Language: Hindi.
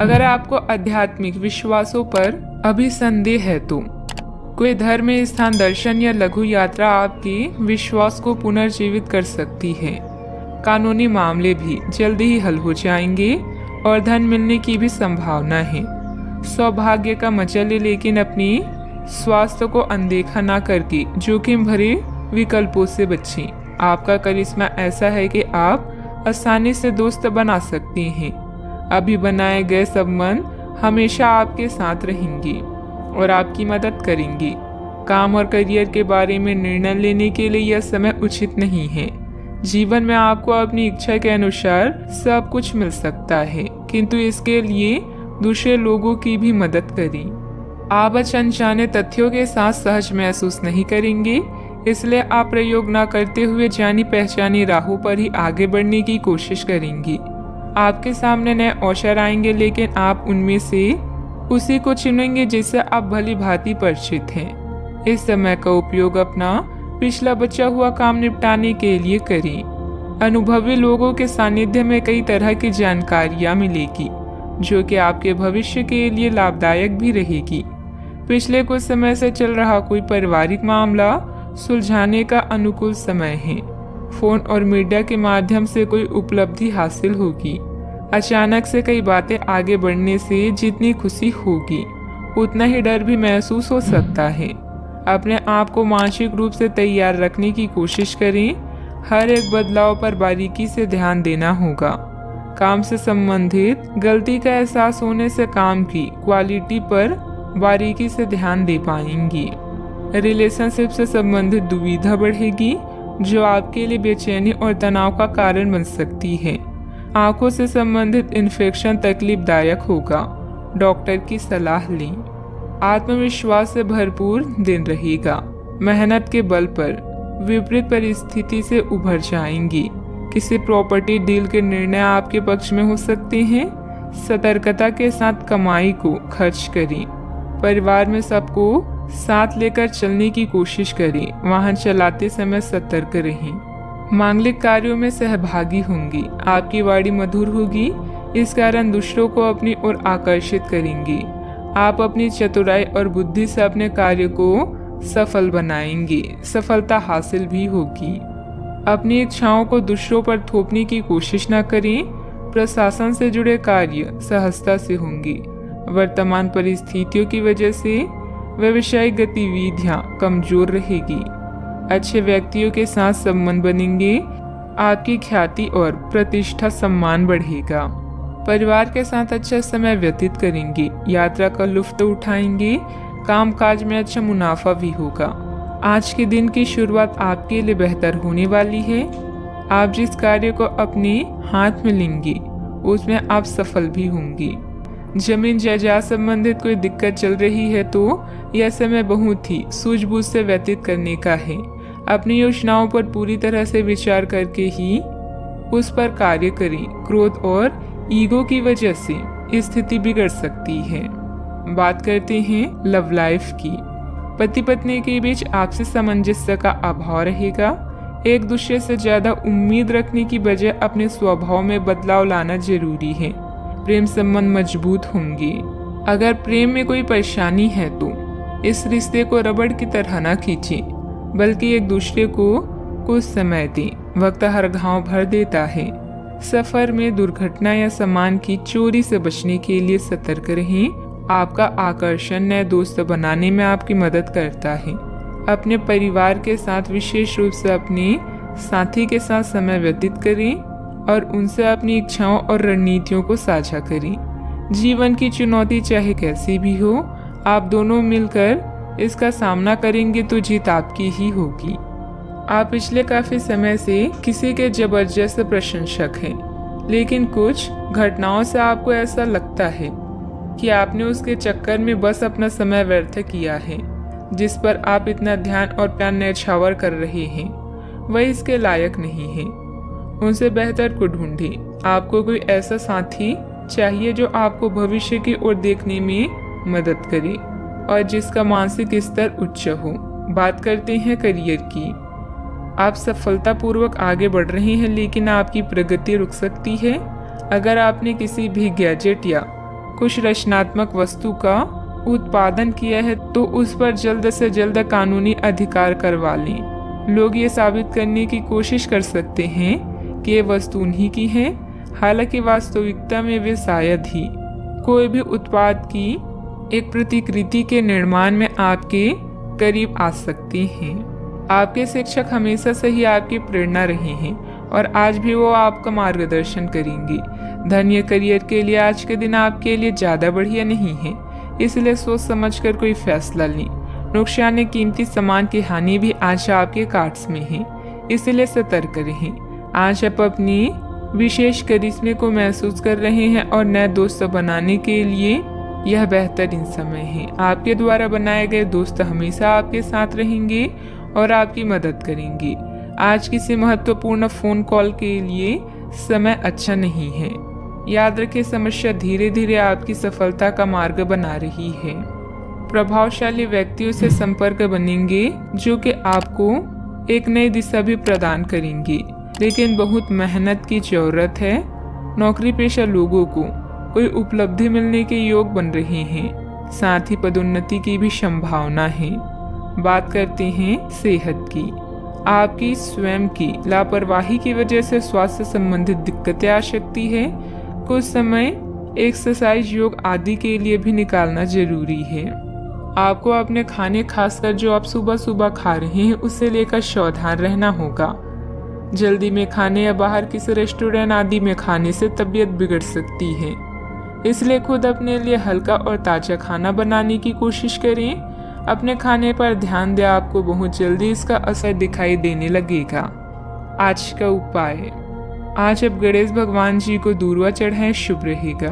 अगर आपको आध्यात्मिक विश्वासों पर अभी संदेह है तो कोई धर्म स्थान दर्शन या लघु यात्रा आपके विश्वास को पुनर्जीवित कर सकती है। कानूनी मामले भी जल्दी ही हल हो जाएंगे और धन मिलने की भी संभावना है। सौभाग्य का मजा ले, लेकिन अपनी स्वास्थ्य को अनदेखा ना करके जोखिम भरे विकल्पों से बचें। आपका करिश्मा ऐसा है कि आप आसानी से दोस्त बना सकते हैं। अभी बनाए गए संबंध हमेशा आपके साथ रहेंगे और आपकी मदद करेंगे। काम और करियर के बारे में निर्णय लेने के लिए यह समय उचित नहीं है। जीवन में आपको अपनी इच्छा के अनुसार सब कुछ मिल सकता है, किंतु इसके लिए दूसरे लोगों की भी मदद करें। आप अनजाने तथ्यों के साथ सहज महसूस नहीं करेंगे, इसलिए आप प्रयोग न करते हुए जानी पहचानी राहों पर ही आगे बढ़ने की कोशिश करेंगे। आपके सामने नए अवसर आएंगे, लेकिन आप उनमें से उसी को चुनेंगे जिससे आप भली भांति परिचित हैं। इस समय का उपयोग अपना पिछला बचा हुआ काम निपटाने के लिए करें। अनुभवी लोगों के सानिध्य में कई तरह की जानकारियां मिलेगी, जो कि आपके भविष्य के लिए लाभदायक भी रहेगी। पिछले कुछ समय से चल रहा कोई पारिवारिक मामला सुलझाने का अनुकूल समय है। फोन और मीडिया के माध्यम से कोई उपलब्धि हासिल होगी। अचानक से कई बातें आगे बढ़ने से जितनी खुशी होगी, उतना ही डर भी महसूस हो सकता है। अपने आप को मानसिक रूप से तैयार रखने की कोशिश करें। हर एक बदलाव पर बारीकी से ध्यान देना होगा। काम से संबंधित गलती का एहसास होने से काम की क्वालिटी पर बारीकी से ध्यान दे पाएंगी। रिलेशनशिप से संबंधित दुविधा बढ़ेगी, जो आपके लिए बेचैनी और तनाव का कारण बन सकती है। आंखों से संबंधित इन्फेक्शन तकलीफदायक होगा। डॉक्टर की सलाह लें। आत्मविश्वास से भरपूर दिन रहेगा। मेहनत के बल पर विपरीत परिस्थिति से उभर जाएंगी। किसी प्रॉपर्टी डील के निर्णय आपके पक्ष में हो सकते हैं। सतर्कता के साथ कमाई को खर्च करें। परिवार में सबको साथ लेकर चलने की कोशिश करें। वाहन चलाते समय सतर्क रहें। मांगलिक कार्यों में सहभागी होंगी। आपकी वाणी मधुर होगी, इस कारण दूसरों को अपनी ओर आकर्षित करेंगे। आप अपनी चतुराई और बुद्धि से अपने कार्य को सफल बनाएंगे। सफलता हासिल भी होगी। अपनी इच्छाओं को दूसरों पर थोपने की कोशिश न करें। प्रशासन से जुड़े कार्य सहजता से होंगे। वर्तमान परिस्थितियों की वजह से व्यवसायिक गतिविधियां कमजोर रहेगी। अच्छे व्यक्तियों के साथ संबंध बनेंगे। आपकी ख्याति और प्रतिष्ठा सम्मान बढ़ेगा। परिवार के साथ अच्छा समय व्यतीत करेंगे। यात्रा का लुत्फ उठाएंगे। कामकाज में अच्छा मुनाफा भी होगा। आज के दिन की शुरुआत आपके लिए बेहतर होने वाली है। आप जिस कार्य को अपने हाथ में लेंगे, उसमें आप सफल भी होंगे। जमीन जायदाद संबंधित कोई दिक्कत चल रही है तो यह समय बहुत ही सूझबूझ से व्यतीत करने का है। अपनी योजनाओं पर पूरी तरह से विचार करके ही उस पर कार्य करें। क्रोध और ईगो की वजह से स्थिति बिगड़ सकती है। बात करते हैं लव लाइफ की। पति पत्नी के बीच आपसी सामंजस्य का अभाव रहेगा। एक दूसरे से ज्यादा उम्मीद रखने की बजाय अपने स्वभाव में बदलाव लाना जरूरी है। प्रेम संबंध मजबूत होंगे। अगर प्रेम में कोई परेशानी है तो इस रिश्ते को रबड़ की तरह न खींचें, बल्कि एक दूसरे को कुछ समय दें। वक्त हर घाव भर देता है। सफर में दुर्घटना या सामान की चोरी से बचने के लिए सतर्क रहें। आपका आकर्षण नए दोस्त बनाने में आपकी मदद करता है। अपने परिवार के साथ विशेष रूप से अपने साथी के साथ समय व्यतीत करें और उनसे अपनी इच्छाओं और रणनीतियों को साझा करें। जीवन की चुनौती चाहे कैसी भी हो, आप दोनों मिलकर इसका सामना करेंगे तो जीत आपकी ही होगी। आप पिछले काफी समय से किसी के जबरदस्त प्रशंसक हैं, लेकिन कुछ घटनाओं से आपको ऐसा लगता है कि आपने उसके चक्कर में बस अपना समय व्यर्थ किया है। जिस पर आप इतना ध्यान और प्यार न्यौछावर कर रहे हैं, वह इसके लायक नहीं है। उनसे बेहतर को ढूंढें। आपको कोई ऐसा साथी चाहिए जो आपको भविष्य की ओर देखने में मदद करे और जिसका मानसिक स्तर उच्च हो। बात करते हैं करियर की। आप सफलतापूर्वक आगे बढ़ रहे हैं, लेकिन आपकी प्रगति रुक सकती है। अगर आपने किसी भी गैजेट या कुछ रचनात्मक वस्तु का उत्पादन किया है तो उस पर जल्द से जल्द कानूनी अधिकार करवा लें। लोग ये साबित करने की कोशिश कर सकते हैं कि ये वस्तु उन्हीं की है, हालांकि वास्तविकता में वे शायद ही कोई भी उत्पाद की एक प्रतिकृति के निर्माण में आपके करीब आ सकते हैं। आपके शिक्षक हमेशा से ही आपकी प्रेरणा रहे हैं और आज भी वो आपका मार्गदर्शन करेंगे। धन या करियर के लिए आज के दिन आपके लिए ज़्यादा बढ़िया नहीं है, इसलिए सोच समझकर कोई फैसला लें। नुकसान या कीमती सामान की हानि भी आज आपके कार्ड्स में है, इसलिए सतर्क रहें। आज आप अपनी विशेष करिश्मे को महसूस कर रहे हैं और नए दोस्त बनाने के लिए यह बेहतरीन समय है। आपके द्वारा बनाए गए दोस्त हमेशा आपके साथ रहेंगे और आपकी मदद करेंगे। आज किसी महत्वपूर्ण फोन कॉल के लिए समय अच्छा नहीं है। याद रखें, समस्या धीरे धीरे आपकी सफलता का मार्ग बना रही है। प्रभावशाली व्यक्तियों से संपर्क बनेंगे जो कि आपको एक नई दिशा भी प्रदान करेंगे, लेकिन बहुत मेहनत की जरूरत है। नौकरी पेशा लोगों को कोई उपलब्धि मिलने के योग बन रहे हैं, साथ ही पदोन्नति की भी संभावना है। बात करते हैं सेहत की। आपकी स्वयं की लापरवाही की वजह से स्वास्थ्य संबंधित दिक्कतें आ सकती है। कुछ समय एक्सरसाइज, योग आदि के लिए भी निकालना जरूरी है। आपको अपने खाने, खासकर जो आप सुबह सुबह खा रहे हैं, उससे लेकर सावधान रहना होगा। जल्दी में खाने या बाहर किसी रेस्टोरेंट आदि में खाने से तबीयत बिगड़ सकती है, इसलिए खुद अपने लिए हल्का और ताज़ा खाना बनाने की कोशिश करें। अपने खाने पर ध्यान दें, आपको बहुत जल्दी इसका असर दिखाई देने लगेगा। आज का उपाय, आज आप गणेश भगवान जी को दूर्वा चढ़ाएं, शुभ रहेगा।